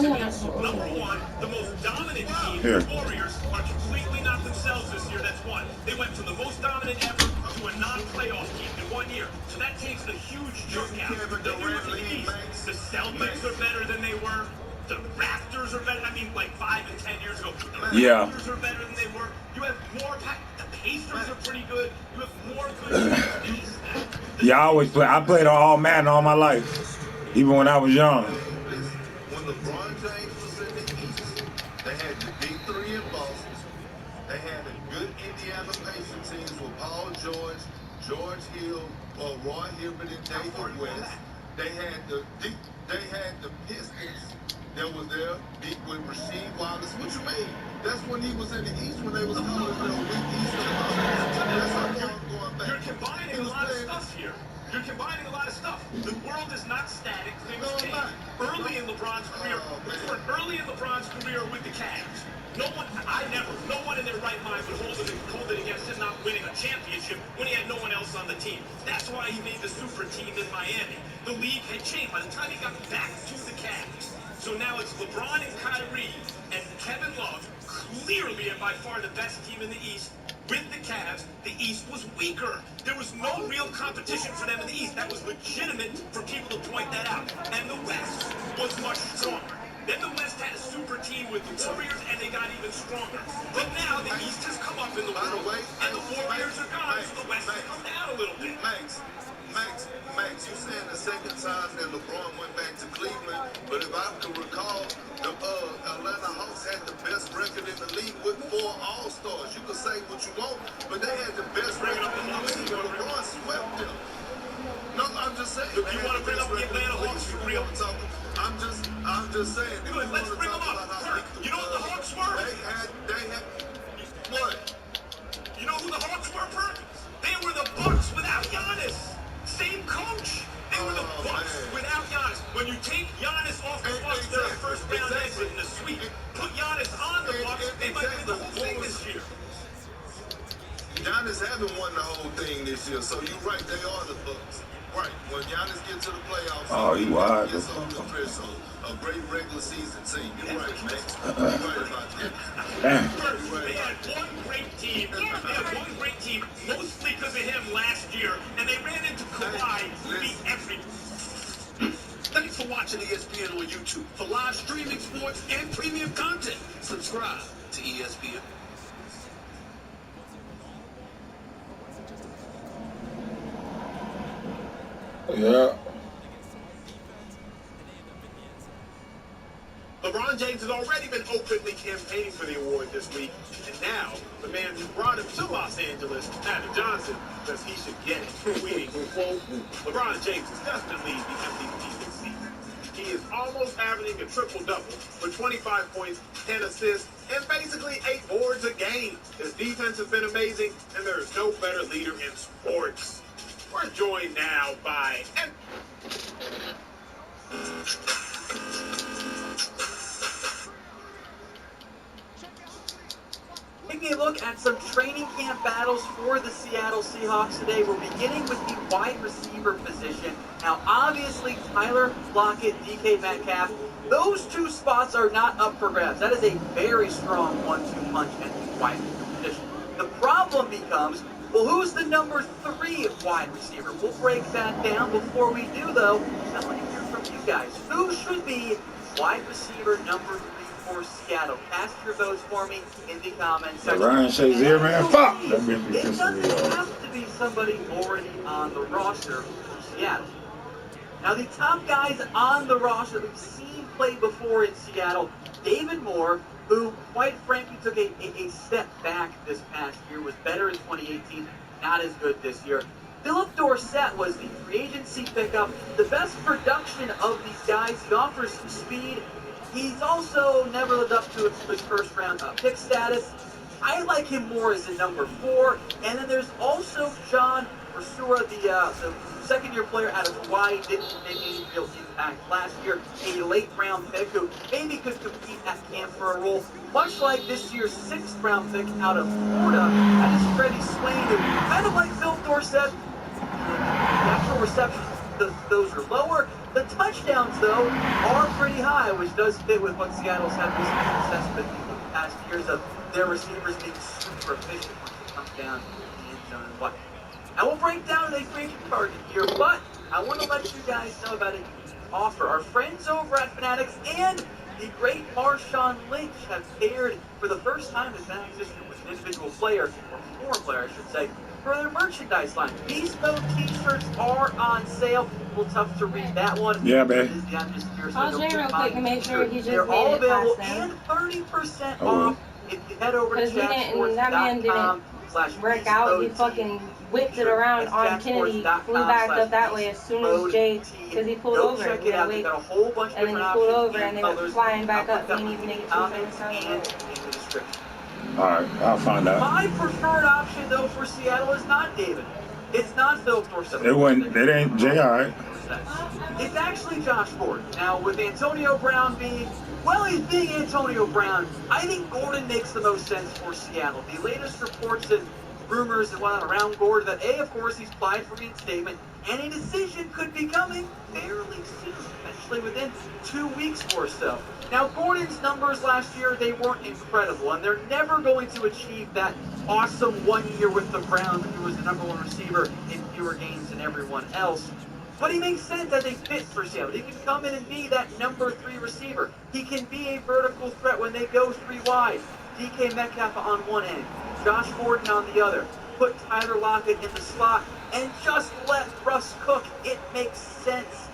Number one, the most dominant team, the Warriors, are completely not themselves this year. That's one. They went from the most dominant ever to a non-playoff team in 1 year. So that takes a huge chunk out. Then you look at the East. The Celtics are better than they were. The Raptors are better. I mean, like 5 and 10 years ago. The Raptors are better than they were. You have more. The Pacers are pretty good. You have more good teams in the East now. Yeah, I played all Madden all my life, even when I was young. When LeBron James was in the East, they had the big three in Boston. They had a good Indiana Pacers teams with Paul George, George Hill, Roy Hibbert, and David West. They had the Pistons that was there, big with Rasheed Wallace. What you mean? That's when he was in the East, when they was calling it a weak East. That's how far I'm going back. You're combining a lot of stuff here. You're combining a lot of stuff. The world is not static. Things change. Early in LeBron's career, with the Cavs, no one in their right mind would hold it against him not winning a championship when he had no one else on the team. That's why he made the super team in Miami. The league had changed by the time he got back to the Cavs. So now it's LeBron and Kyrie and Kevin Love, clearly and by far the best team in the East. With the Cavs, the East was weaker. There was no real competition for them in the East. That was legitimate for people to point that out. And the West was much stronger. Then the West had a super team with the Warriors, and they got even stronger. But now the East has come up in the world, and the Warriors are gone, so the West has come down a little bit. Max, you saying the second time that LeBron went back to Cleveland, but if I can recall, the Atlanta Hawks had the best record in the league with 4 All-Stars. You can say what you want, but they had the best record in the league, and LeBron swept them. No, I'm just saying. Look, you want to bring up the Atlanta Hawks for real? I'm just saying. Good, let's bring them up. You know what the Hawks were? They had what? You know who the Hawks were, Perk? They were the Bucks without Giannis. Same coach. They were the Bucks without Giannis. When you take Giannis off the Bucks, they're a first-round exit in the sweep. Put Giannis on the Bucks, they might win the whole thing this year. Giannis haven't won the whole thing this year, so you're right. They are the Bucks. Right. When Giannis gets to the playoffs, he wide. It's on the threshold. A great regular season team. You're right, Max. You're right about that. They had one great team. Mostly because of him last year, and they ran into Kawhi to beat everyone. Thanks for watching ESPN on YouTube. For live streaming sports and premium content, subscribe to ESPN. Yeah. LeBron James has already been openly campaigning for the award this week, and now the man who brought him to Los Angeles, Adam Johnson, says he should get it. Tweeting, quote, LeBron James is definitely the MVP this season. He is almost averaging a triple-double with 25 points, 10 assists, and basically 8 boards a game. His defense has been amazing, and there is no better leader in sports. We're joined now by... Taking a look at some training camp battles for the Seattle Seahawks today. We're beginning with the wide receiver position. Now, obviously, Tyler Lockett, DK Metcalf, those 2 spots are not up for grabs. That is a very strong 1-2 punch at the wide receiver position. The problem becomes, well, who's the number 3 wide receiver? We'll break that down. Before we do, though, I want to hear from you guys. Who should be wide receiver number 3 for Seattle? Cast your votes for me in the comments section. Ryan Shazier, man, fuck! It doesn't have to be somebody already on the roster for Seattle. Now, the top guys on the roster that we've seen play before in Seattle, David Moore, who, quite frankly, took a step back this past year, was better in 2018, not as good this year. Philip Dorsett was the free agency pickup, the best production of these guys. He offers some speed. He's also never lived up to his first-round pick status. I like him more as a number 4. And then there's also John Ursura, the second-year player out of Hawaii, didn't make any real impact last year. A late-round pick who maybe could compete at camp for a role, much like this year's 6th-round pick out of Florida. That is Freddie Swain, who kind of like Phil Dorsett. The actual receptions, those are lower. The touchdowns, though, are pretty high, which does fit with what Seattle's had recent success with in the past years of their receivers being super efficient once it comes down to the end zone and whatnot. Now, we'll break down a free agent target here, but I want to let you guys know about a offer. Our friends over at Fanatics and the great Marshawn Lynch have paired for the first time in Fanatics history with an individual player, or former player, I should say, for their merchandise line. Beast Mode t-shirts are on sale. A little tough to read that one. Yeah, man. It is the atmosphere, so I'll no check real quick and make sure he just they're made all it available past them. and 30% off if you head over to Because that man didn't work out. He fucking whipped it around on Kennedy, flew back up that way as soon as Jay, because he pulled over. Check We it out. had to They wait. got a whole bunch of And then different he pulled options over and they went colors. flying back I'll up. put He that didn't even make it 2 comments seconds. and in the description. All right, I'll find out. My preferred option, though, for Seattle is not David. It's not Phil Torso. It ain't J.I. It's actually Josh Gordon. Now, with Antonio Brown being, well, he's being Antonio Brown, I think Gordon makes the most sense for Seattle. The latest reports and rumors that went around Gordon that, A, of course, he's applied for reinstatement, and a decision could be coming fairly soon, eventually within 2 weeks or so. Now, Gordon's numbers last year, they weren't incredible, and they're never going to achieve that awesome 1 year with the Browns when he was the #1 receiver in fewer games than everyone else. But he makes sense as a fit for Seattle. He can come in and be that #3 receiver. He can be a vertical threat when they go 3 wide. DK Metcalf on one end, Josh Gordon on the other. Put Tyler Lockett in the slot and just let Russ cook. It makes sense,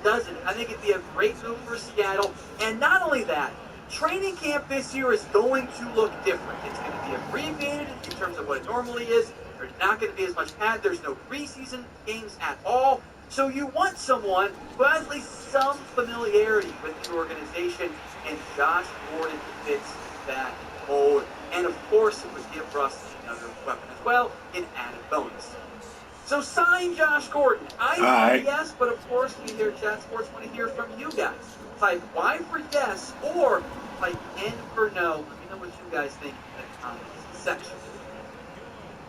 doesn't it? I think it'd be a great move for Seattle. And not only that, training camp this year is going to look different. It's going to be abbreviated in terms of what it normally is. There's not going to be as much pad. There's no preseason games at all. So you want someone who has at least some familiarity with the organization, and Josh Gordon fits that mold. And of course, it would give Russ another weapon as well, an added bonus. So sign Josh Gordon. I say yes, but of course, we here at Chat Sports want to hear from you guys. Type Y for yes, or type N for no. Let me know what you guys think in the comments section.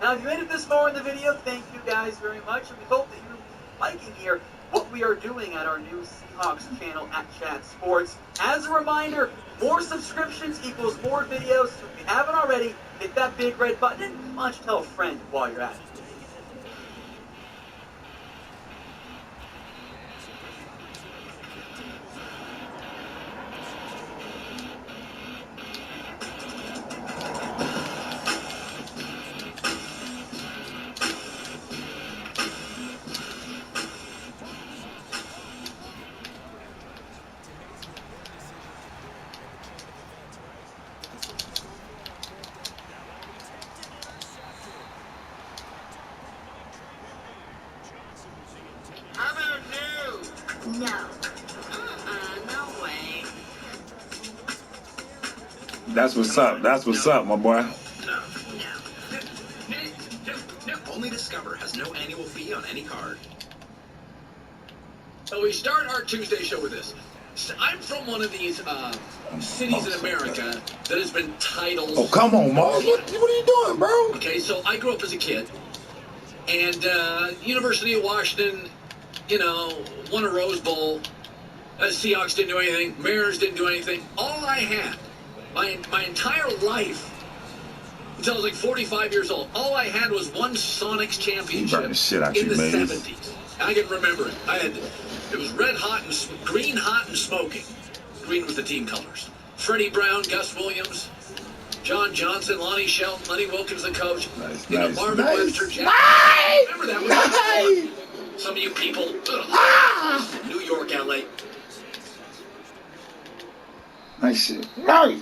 Now, if you made it this far in the video, thank you guys very much, and we hope that you're liking here what we are doing at our new Seahawks channel at Chat Sports. As a reminder, more subscriptions equals more videos. So if you haven't already, hit that big red button and why don't you tell a friend while you're at it. No. No way. That's what's up. That's what's up, my boy. No. Only Discover has no annual fee on any card. So we start our Tuesday show with this. I'm from one of these cities in America that has been titled... Oh, come on, Mars. What are you doing, bro? Okay, so I grew up as a kid. And University of Washington, you know, won a Rose Bowl. Seahawks didn't do anything. Mariners didn't do anything. All I had, my entire life, until I was like 45 years old, all I had was one Sonics championship in the 70s. I can remember it. It was red hot and green hot and smoking. Green was the team colors. Freddie Brown, Gus Williams, John Johnson, Lonnie Shelton, Lenny Wilkins, the coach. Marvin Webster, Jack. Remember that? Was some of you people, New York, LA. Nice shit. Nice.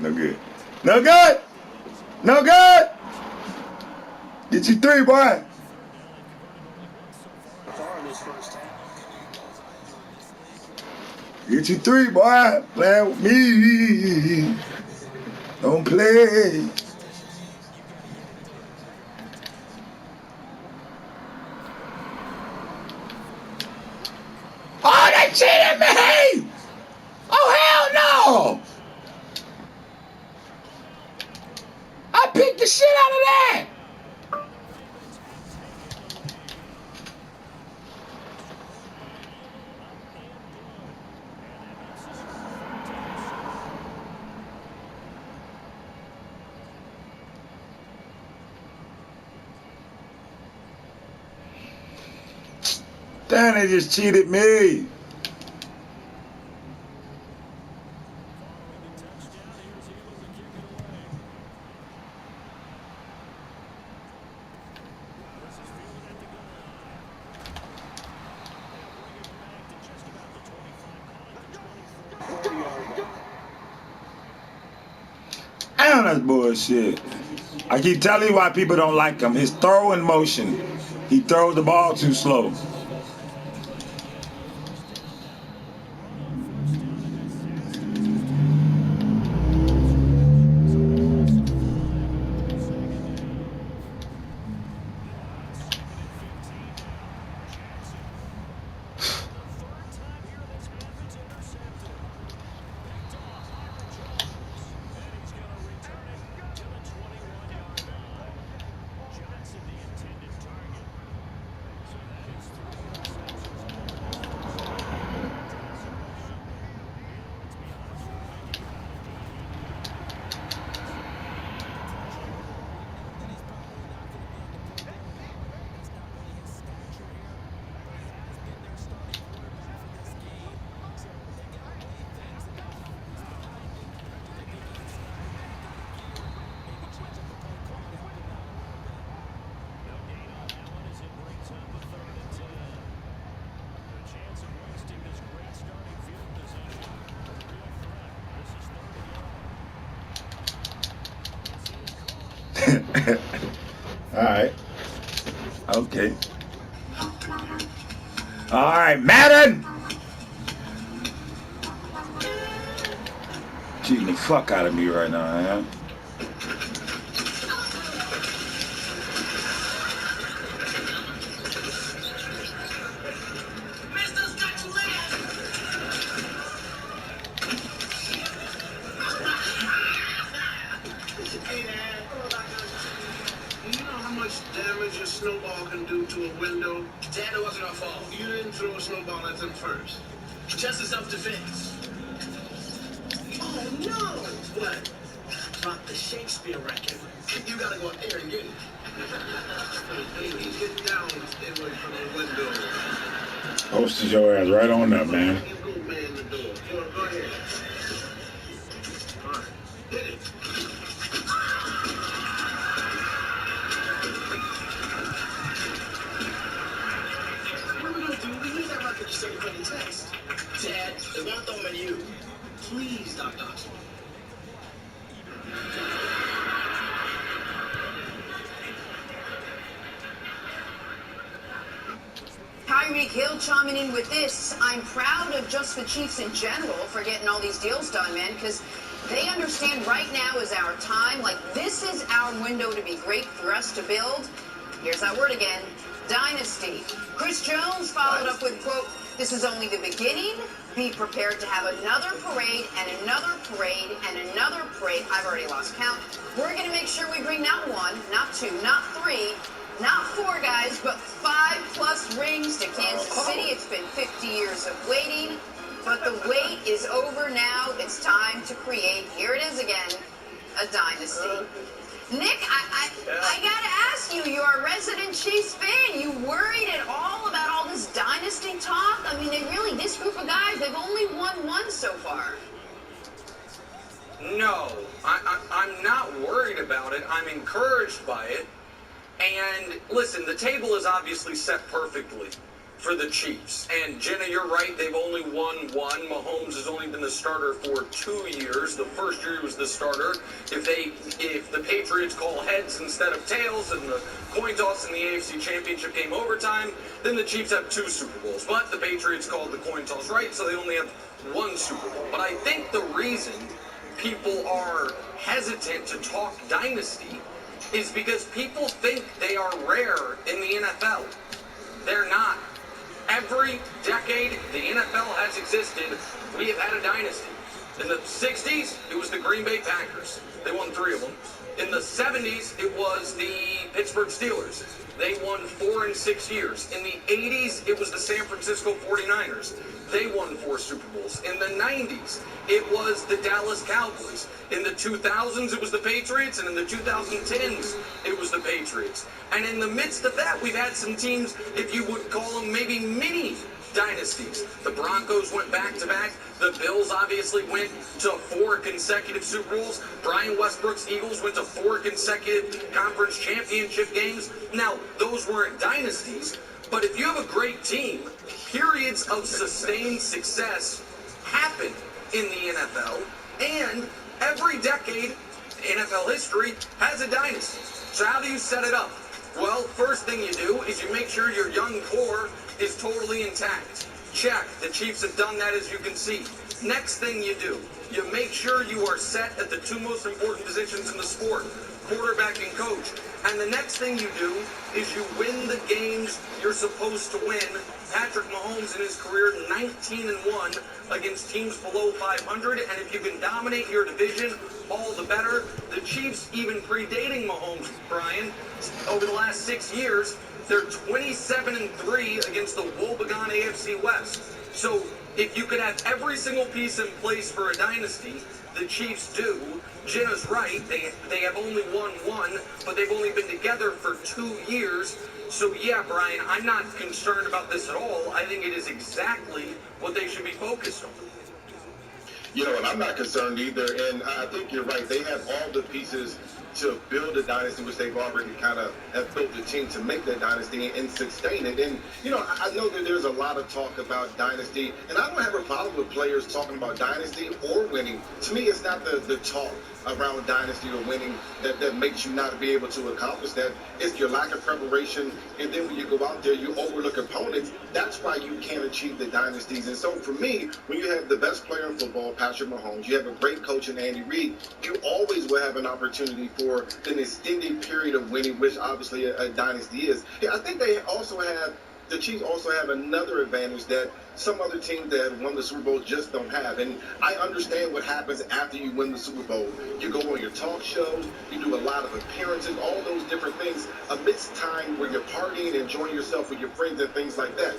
No good. No good. No good. Get you 3, boy. Get you 3, boy. Play with me. Don't play. Oh, they cheated me! Oh, hell no! I picked the shit out of that! Damn, they just cheated me. Damn, that's bullshit. I keep telling you why people don't like him. His throwing motion. He throws the ball too slow. Alright. Okay. Alright, Madden! Cheating the fuck out of me right now, man. Damage a snowball can do to a window. Dad, it wasn't our fault. You didn't throw a snowball at them first. Just as self-defense. Oh no! What? Drop the Shakespeare record. You gotta go up there and get it. Get down, stay away from the window. Posted your ass right on up, man. You go man the door. Go ahead. All right, hit it. Text. Dad, they won't throw them at you. Please, Doc. Tyreek Hill chiming in with this. I'm proud of just the Chiefs in general for getting all these deals done, man, because they understand right now is our time. Like, this is our window to be great for us to build. Here's that word again, dynasty. Chris Jones followed up with, quote, this is only the beginning. Be prepared to have another parade and another parade and another parade. I've already lost count. We're going to make sure we bring not 1, not 2, not 3, not 4 guys, but 5+ rings to Kansas City. It's been 50 years of waiting, but the wait is over now. It's time to create, here it is again, a dynasty. Nick, I gotta ask you, you're a resident Chiefs fan. You worried at all about all this dynasty talk? I mean, this group of guys, they've only won 1 so far. No, I'm not worried about it. I'm encouraged by it. And listen, the table is obviously set perfectly. for the Chiefs. And Jenna, you're right, they've only won one. Mahomes has only been the starter for 2 years. The first year he was the starter. If the Patriots call heads instead of tails and the coin toss in the AFC Championship game overtime, then the Chiefs have 2 Super Bowls. But the Patriots called the coin toss right, so they only have 1 Super Bowl. But I think the reason people are hesitant to talk dynasty is because people think they are rare in the NFL. They're not. Every decade the NFL has existed, we have had a dynasty. In the 60s, it was the Green Bay Packers. They won 3 of them. In the 70s, it was the Pittsburgh Steelers. They won 4 in 6 years. In the 80s, it was the San Francisco 49ers. They won 4 Super Bowls. In the 90s, it was the Dallas Cowboys. In the 2000s, it was the Patriots. And in the 2010s, it was the Patriots. And in the midst of that, we've had some teams, if you would call them maybe mini dynasties. The Broncos went back-to-back. The Bills obviously went to 4 consecutive Super Bowls. Brian Westbrook's Eagles went to 4 consecutive conference championship games. Now, those weren't dynasties, but if you have a great team, periods of sustained success happen in the NFL, and every decade, NFL history has a dynasty. So how do you set it up? Well, first thing you do is you make sure your young core is totally intact. Check. The Chiefs have done that, as you can see. Next thing you do, you make sure you are set at the 2 most important positions in the sport, quarterback and coach. And the next thing you do is you win the games you're supposed to win. Patrick Mahomes in his career 19-1 against teams below 500, and if you can dominate your division, all the better. The Chiefs, even predating Mahomes, Brian, over the last 6 years, they're 27-3 against the woebegone AFC West. So if you could have every single piece in place for a dynasty, the Chiefs do. Jenna's right. They have only won 1, but they've only been together for 2 years. So yeah, Brian, I'm not concerned about this at all. I think it is exactly what they should be focused on. You know, and I'm not concerned either. And I think you're right. They have all the pieces to build a dynasty, which they've already kind of have built the team to make that dynasty and sustain it. And, you know, I know that there's a lot of talk about dynasty, and I don't have a problem with players talking about dynasty or winning. To me, it's not the talk around dynasty or winning that makes you not be able to accomplish that. It's your lack of preparation, and then when you go out there, you overlook opponents. That's why you can't achieve the dynasties. And so for me, when you have the best player in football, Patrick Mahomes, you have a great coach in Andy Reid, you always will have an opportunity for an extended period of winning, which obviously a dynasty is. Yeah, I think they also have, the Chiefs also have another advantage that some other teams that have won the Super Bowl just don't have. And I understand what happens after you win the Super Bowl. You go on your talk shows, you do a lot of appearances, all those different things amidst time where you're partying and enjoying yourself with your friends and things like that.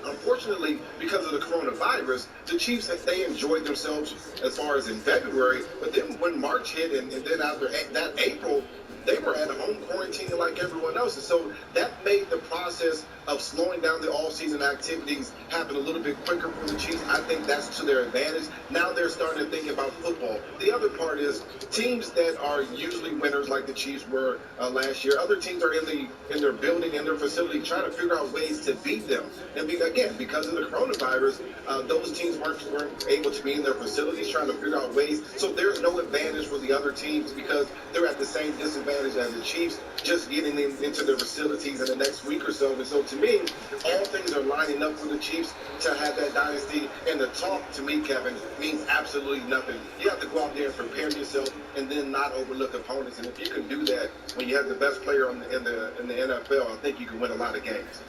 Unfortunately, because of the coronavirus, the Chiefs, they enjoyed themselves as far as in February, but then when March hit and then after that April, they were at home quarantining like everyone else. And so that made the process of slowing down the all-season activities happen a little bit quicker for the Chiefs. I think that's to their advantage. Now they're starting to think about football. The other part is teams that are usually winners like the Chiefs were last year. Other teams are in their building, in their facility, trying to figure out ways to beat them. And again, because of the coronavirus, those teams weren't able to be in their facilities trying to figure out ways. So there's no advantage for the other teams because they're at the same disadvantage as the Chiefs, just getting them into their facilities in the next week or so. And so to me, all things are lining up for the Chiefs to have that dynasty. And the talk, to me, Kevin, means absolutely nothing. You have to go out there and prepare yourself and then not overlook opponents. And if you can do that when you have the best player in the NFL, I think you can win a lot of games.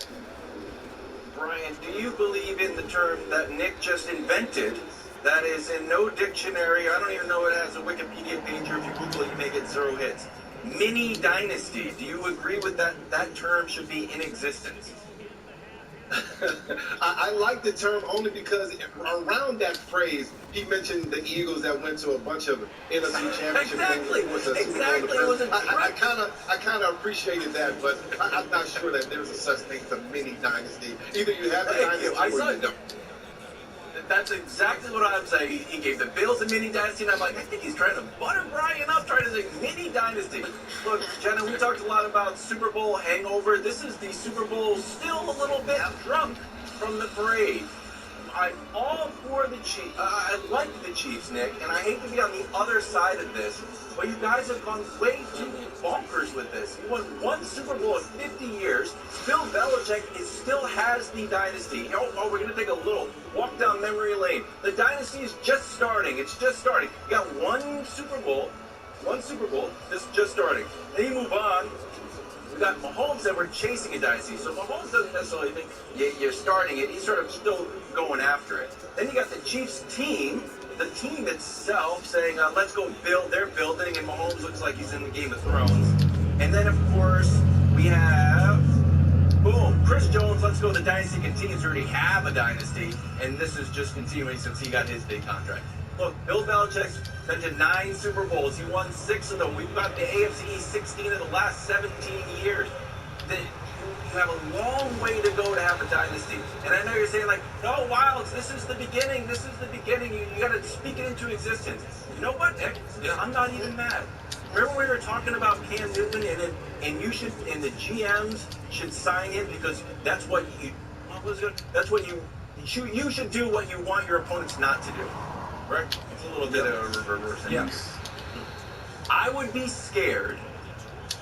Brian, do you believe in the term that Nick just invented that is in no dictionary? I don't even know it has a Wikipedia page, or if you Google it, you may get 0 hits. Mini dynasty. Do you agree with that? That term should be in existence. I like the term only because around that phrase, he mentioned the Eagles that went to a bunch of NFC championship exactly. games. Exactly. I kind of appreciated that, but I'm not sure that there's a such thing as a mini dynasty. Either you have a dynasty or you don't. That's exactly what I'm saying. He gave the Bills a mini dynasty, and I'm like, I think he's trying to butter Brian up, trying to say mini dynasty. Look, Jenna, we talked a lot about Super Bowl hangover. This is the Super Bowl still a little bit drunk from the parade. I'm all for the Chiefs. I like the Chiefs, Nick, and I hate to be on the other side of this, but you guys have gone way too bonkers with this. You won one Super Bowl in 50 years. Bill Belichick still has the dynasty. We're going to take a little walk down memory lane. The dynasty is just starting. It's just starting. You got one Super Bowl. This is just starting. Then you move on. We got Mahomes that we're chasing a dynasty. So Mahomes doesn't necessarily think you're starting it. He's sort of still going after it. Then you got the Chiefs team, the team itself saying, let's go build. They're building, and Mahomes looks like he's in the Game of Thrones. And then, of course, we have, boom, Chris Jones, let's go. The dynasty continues to already have a dynasty, and this is just continuing since he got his big contract. Look, Bill Belichick's been to 9 Super Bowls. He won 6 of them. We've got the AFC East 16 of the last 17 years. You have a long way to go to have a dynasty. And I know you're saying, like, no, Wilds, this is the beginning. This is the beginning. You got to speak it into existence. You know what, Nick? I'm not even mad. Remember we were talking about Cam Newton and you should, and the GMs should sign in because that's what you, that's what you should do what you want your opponents not to do. Right? It's a little bit of a reverse. Yes. I would be scared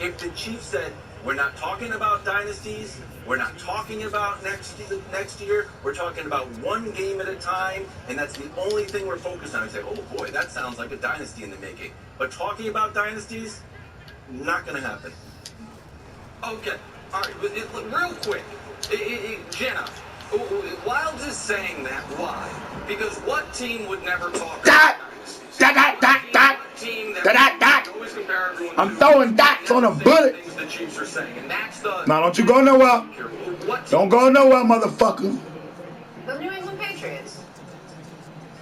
if the Chiefs said, we're not talking about dynasties, we're not talking about next year, we're talking about one game at a time, and that's the only thing we're focused on. I say, oh boy, that sounds like a dynasty in the making. But talking about dynasties, not going to happen. Okay. All right. Real quick. Jenna, Wilds is saying that. Why? Because what team would never talk about I'm throwing dots on a bullet. The Chiefs are saying, and that's the. Now don't you go nowhere. Don't go nowhere, motherfucker. The New England Patriots.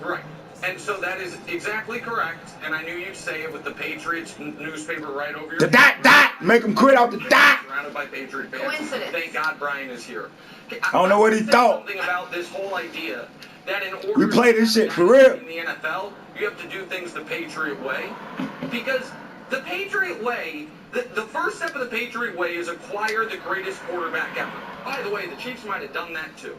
Right. And so that is exactly correct. And I knew you'd say it with the Patriots newspaper right over your. The dot. Make them quit out the dot. Surrounded by Patriot fans. Coincidence. Thank God Brian is here. I don't know what he thought. Something about this whole idea that in order we play this shit for real. In the NFL, you have to do things the Patriot way. Because the Patriot way, the first step of the Patriot way is acquire the greatest quarterback ever. By the way, the Chiefs might have done that too.